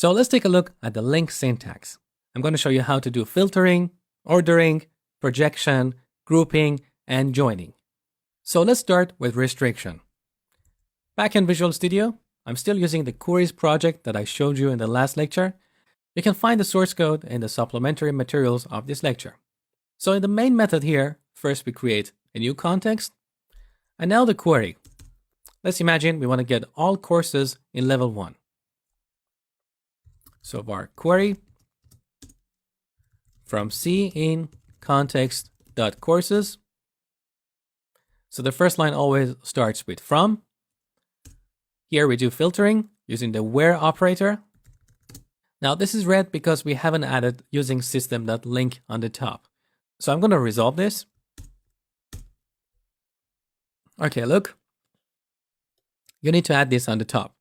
So let's take a look at the LINQ syntax. I'm going to show you how to do filtering, ordering, projection, grouping, and joining. So let's start with restriction. Back in Visual Studio, I'm still using the queries project that I showed you in the last lecture. You can find the source code in the supplementary materials of this lecture. So in the main method here, first we create a new context, and now the query. Let's imagine we want to get all courses in level 1. So var query from C in context.courses. So the first line always starts with from. Here we do filtering using the where operator. Now this is red because we haven't added using system.link on the top. So I'm going to resolve this. Okay, look. You need to add this on the top.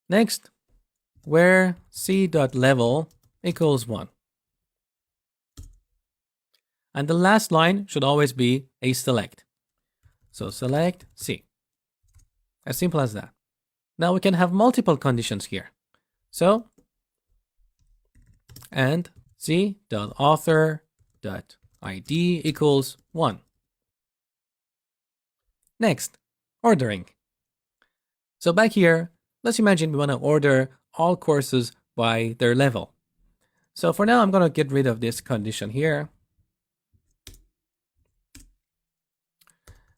Next, where c.level equals 1. And the last line should always be a select. So select C. As simple as that. Now we can have multiple conditions here. So, and c.author.id equals 1. Next, ordering. So back here, let's imagine we want to order all courses by their level. So for now, I'm going to get rid of this condition here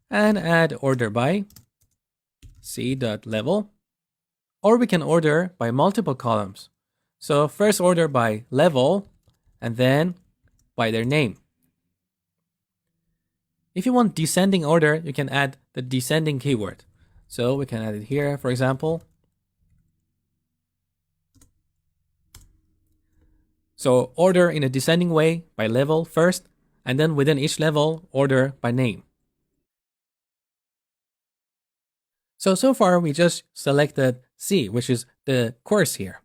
and add order by c.level, or we can order by multiple columns. So first order by level and then by their name. If you want descending order, you can add the descending keyword. So we can add it here, for example. So order in a descending way by level first, and then within each level, order by name. So far we just selected C, which is the course here.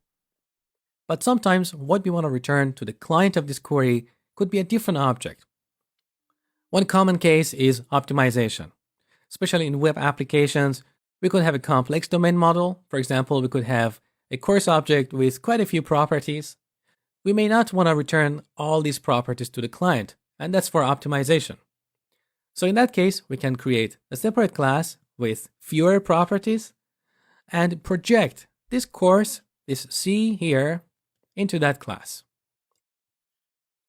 But sometimes what we want to return to the client of this query could be a different object. One common case is optimization. Especially in web applications, we could have a complex domain model. For example, we could have a course object with quite a few properties. We may not want to return all these properties to the client, and that's for optimization. So in that case, we can create a separate class with fewer properties and project this course, this C here, into that class.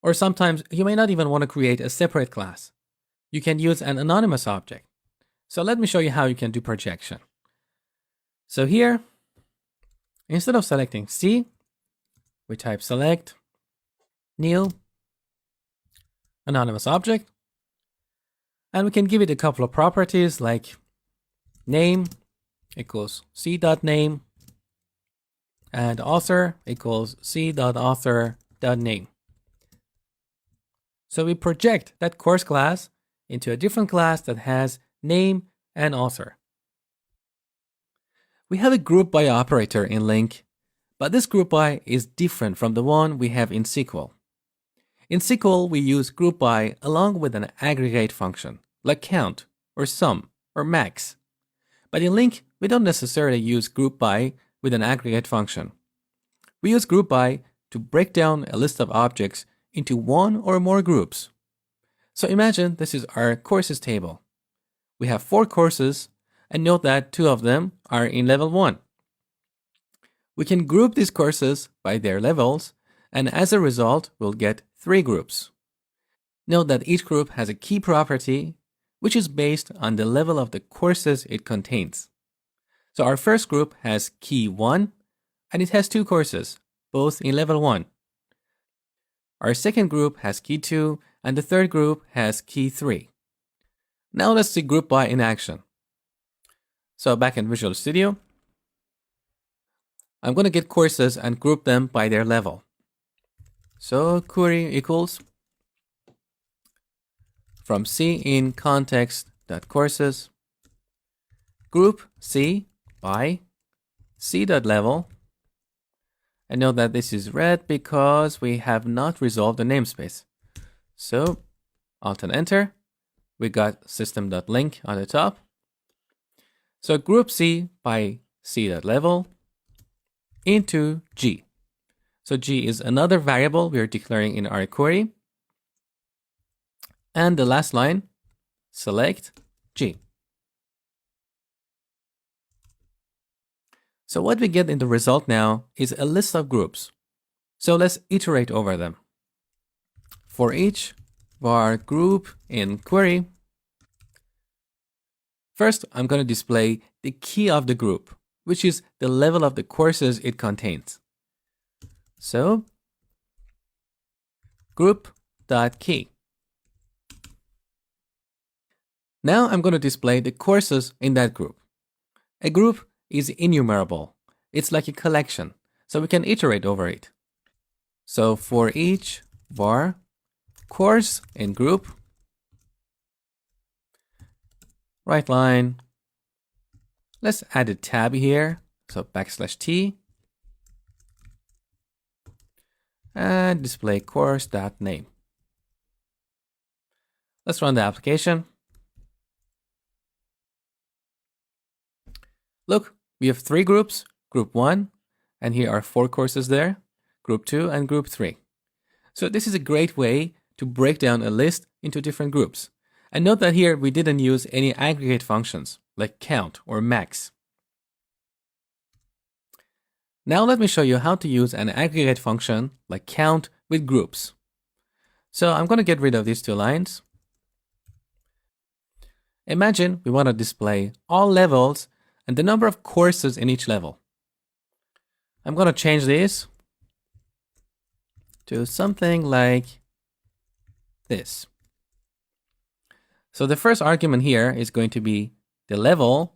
Or sometimes you may not even want to create a separate class. You can use an anonymous object. So let me show you how you can do projection. So here, instead of selecting C, we type select new anonymous object, and we can give it a couple of properties like name equals c.name and author equals c.author.name. So we project that course class into a different class that has name and author. We have a group by operator in LINQ, but this group by is different from the one we have in SQL. In SQL, we use group by along with an aggregate function, like count, or sum, or max. But in LINQ, we don't necessarily use group by with an aggregate function. We use group by to break down a list of objects into one or more groups. So imagine this is our courses table. We have 4 courses, and note that 2 of them are in level 1. We can group these courses by their levels, and as a result, we'll get 3 groups. Note that each group has a key property, which is based on the level of the courses it contains. So our first group has key 1, and it has 2 courses, both in level 1. Our second group has key 2, and the third group has key 3. Now let's see group by in action. So back in Visual Studio, I'm going to get courses and group them by their level. So query equals from C in context.courses, group C by C.level. And note that this is red because we have not resolved the namespace. So Alt and Enter. We got system.link on the top. So group C by C.level into G. So G is another variable we are declaring in our query. And the last line, select G. So what we get in the result now is a list of groups. So let's iterate over them. For each var group in query, first I'm going to display the key of the group, which is the level of the courses it contains. So group.key. Now I'm going to display the courses in that group. A group is enumerable. It's like a collection, so we can iterate over it. So for each var course in group, right line, let's add a tab here, so \t, and display course.name. Let's run the application. Look, we have 3 groups, group 1, and here are 4 courses there, group 2 and group 3. So this is a great way to break down a list into different groups. And note that here we didn't use any aggregate functions like count or max. Now let me show you how to use an aggregate function like count with groups. So I'm going to get rid of these 2 lines. Imagine we want to display all levels and the number of courses in each level. I'm going to change this to something like this. So the first argument here is going to be the level,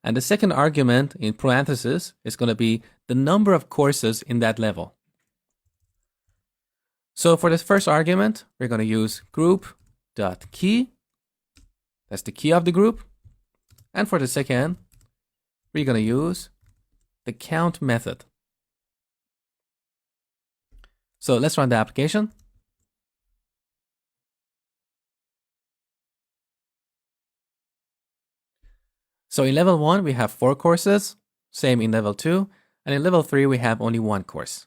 and the second argument in parentheses is going to be the number of courses in that level. So for this first argument, we're going to use group.key. That's the key of the group. And for the second, we're going to use the count method. So let's run the application. So in level 1, we have 4 courses, same in level 2, and in level 3, we have only 1 course.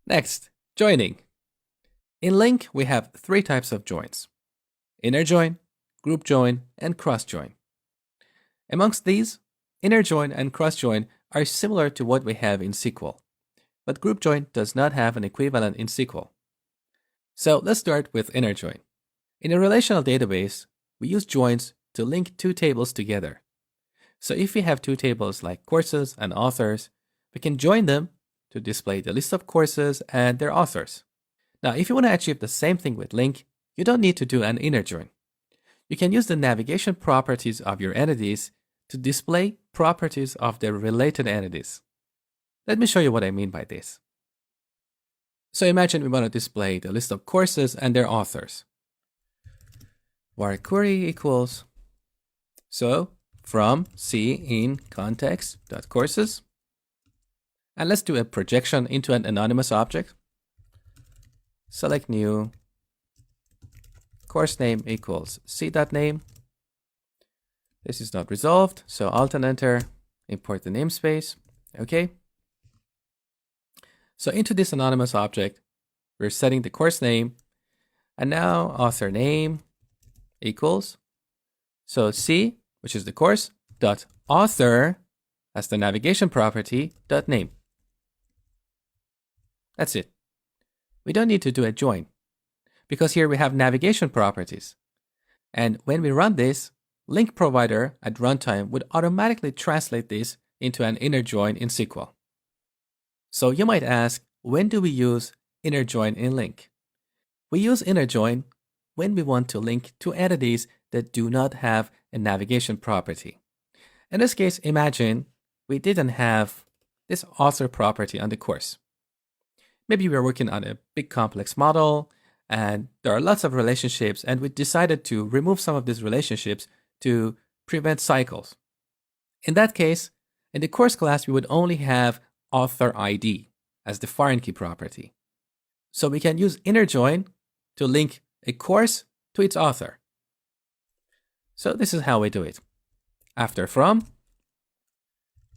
Next, joining. In LINQ, we have 3 types of joins: inner join, group join, and cross join. Amongst these, inner join and cross join are similar to what we have in SQL, but group join does not have an equivalent in SQL. So let's start with inner join. In a relational database, we use joins to link 2 tables together. So if we have 2 tables like courses and authors, we can join them to display the list of courses and their authors. Now, if you want to achieve the same thing with LINQ, you don't need to do an inner join. You can use the navigation properties of your entities to display properties of their related entities. Let me show you what I mean by this. So imagine we want to display the list of courses and their authors. Var query equals, so from C in context.courses, and let's do a projection into an anonymous object. Select new, course name equals c.name. This is not resolved, so Alt and Enter, import the namespace. Okay. So into this anonymous object, we're setting the course name, and now author name equals, so C, which is the course, dot author, as the navigation property, dot name. That's it. We don't need to do a join, because here we have navigation properties. And when we run this, LINQ provider at runtime would automatically translate this into an inner join in SQL. So you might ask, when do we use inner join in LINQ? We use inner join when we want to link 2 entities that do not have a navigation property. In this case, imagine we didn't have this author property on the course. Maybe we're working on a big complex model and there are lots of relationships, and we decided to remove some of these relationships to prevent cycles. In that case, in the course class, we would only have author ID as the foreign key property. So we can use inner join to link a course to its author. So this is how we do it. After from,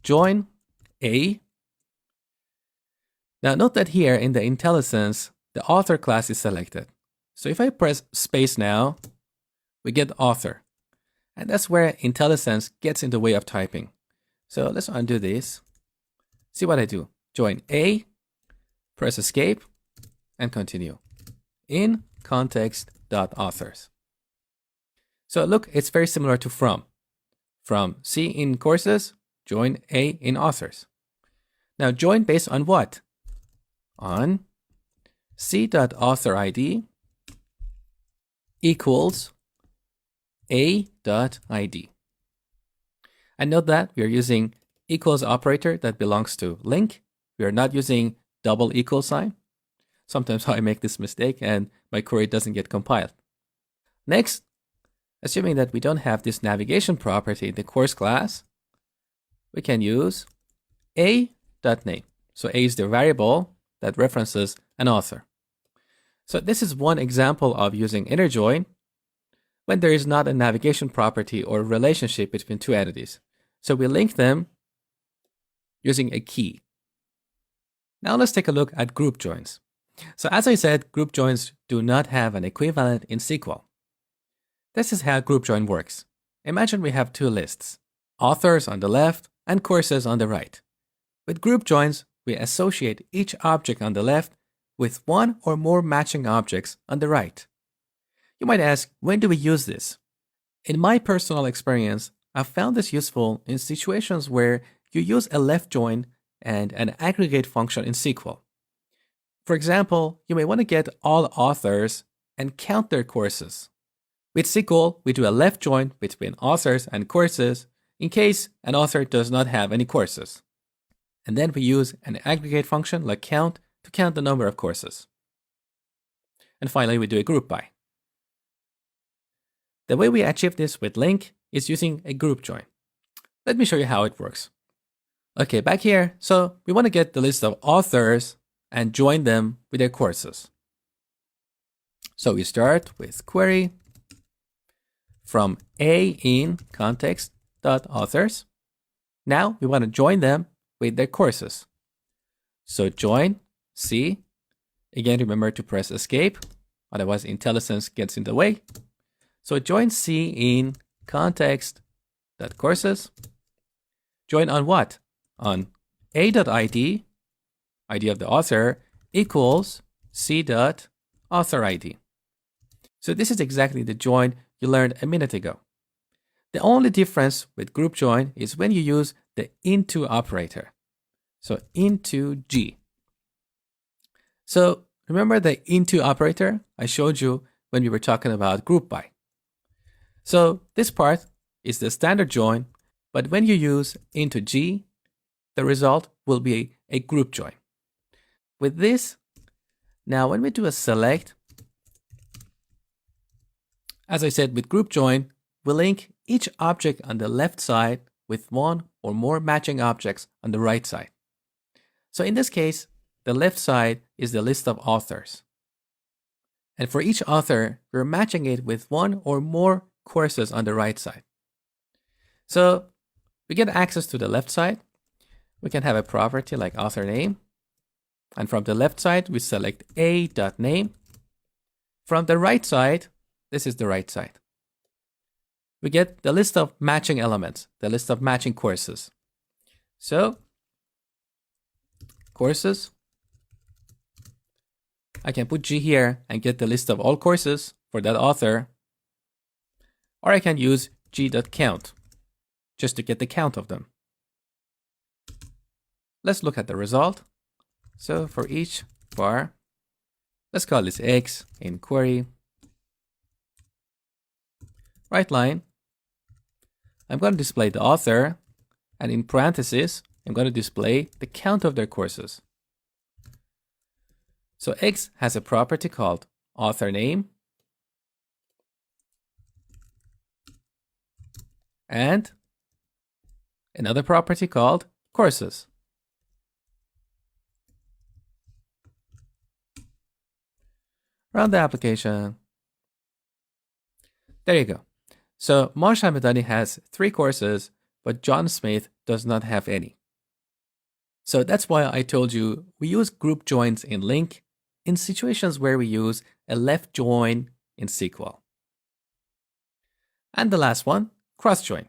join A Now note that here in the IntelliSense, the author class is selected. So if I press space now, we get author. And that's where IntelliSense gets in the way of typing. So let's undo this. See what I do. Join A, press escape, and continue. In context.authors. So look, it's very similar to from. From C in courses, join A in authors. Now join based on what? On C.authorID equals A.id. And note that we are using equals operator that belongs to LINQ. We are not using double equal sign. Sometimes I make this mistake and my query doesn't get compiled. Next, assuming that we don't have this navigation property in the course class, we can use a.name. So a is the variable that references an author. So this is one example of using inner join when there is not a navigation property or relationship between two entities. So we link them using a key. Now let's take a look at group joins. So as I said, group joins do not have an equivalent in SQL. This is how group join works. Imagine we have two lists, authors on the left and courses on the right. With group joins, we associate each object on the left with one or more matching objects on the right. You might ask, when do we use this? In my personal experience, I've found this useful in situations where you use a left join and an aggregate function in SQL. For example, you may want to get all authors and count their courses. With SQL, we do a left join between authors and courses in case an author does not have any courses. And then we use an aggregate function like count to count the number of courses. And finally, we do a group by. The way we achieve this with LINQ is using a group join. Let me show you how it works. Okay, back here, so we want to get the list of authors and join them with their courses. So we start with query from A in context.authors. Now we want to join them with their courses. So join C. Again, remember to press escape, otherwise IntelliSense gets in the way. So join C in context.courses. Join on what? On A.id, ID of the author, equals C.authorID. So this is exactly the join you learned a minute ago. The only difference with group join is when you use the into operator. So into G. So remember the into operator I showed you when we were talking about group by. So this part is the standard join, but when you use into G, the result will be a group join. With this, now when we do a select, as I said with group join, we link each object on the left side with one or more matching objects on the right side. So in this case, the left side is the list of authors. And for each author, we're matching it with one or more courses on the right side. So we get access to the left side. We can have a property like author name. And from the left side, we select a.name. From the right side, this is the right side. We get the list of matching elements, the list of matching courses. So courses, I can put G here and get the list of all courses for that author. Or I can use g.count just to get the count of them. Let's look at the result. So for each var, let's call this X in query. Right line, I'm going to display the author, and in parentheses, I'm going to display the count of their courses. So X has a property called author name, and another property called courses. Run the application. There you go. So Marsh Hamedani has 3 courses, but John Smith does not have any. So that's why I told you we use group joins in LINQ in situations where we use a left join in SQL. And the last one, cross join.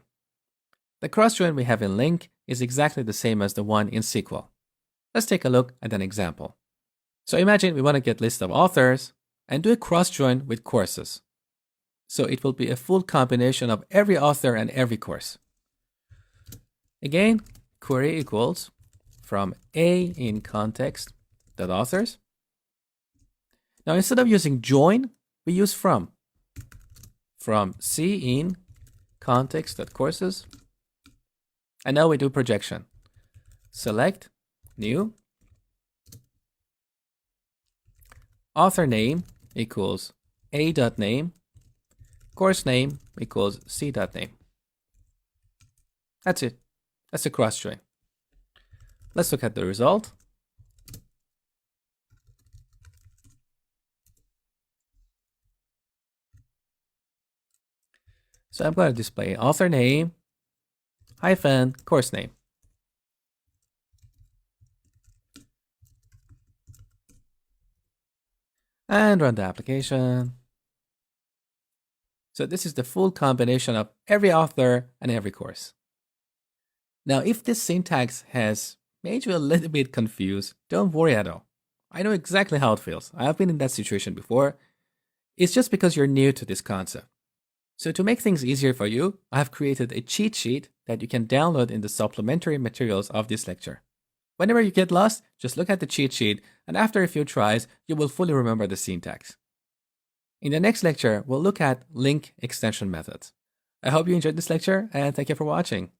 The cross join we have in LINQ is exactly the same as the one in SQL. Let's take a look at an example. So imagine we want to get list of authors and do a cross join with courses. So it will be a full combination of every author and every course. Again, query equals from A in context dot authors. Now instead of using join, we use from C in context dot courses. And now we do projection. Select new. Author name equals A.name. Course name equals C.name. That's it. That's a cross join. Let's look at the result. So I'm going to display author name hyphen course name. And run the application. So this is the full combination of every author and every course. Now, if this syntax has made you a little bit confused, don't worry at all. I know exactly how it feels. I have been in that situation before. It's just because you're new to this concept. So to make things easier for you, I have created a cheat sheet that you can download in the supplementary materials of this lecture. Whenever you get lost, just look at the cheat sheet, and after a few tries, you will fully remember the syntax. In the next lecture, we'll look at LINQ extension methods. I hope you enjoyed this lecture, and thank you for watching.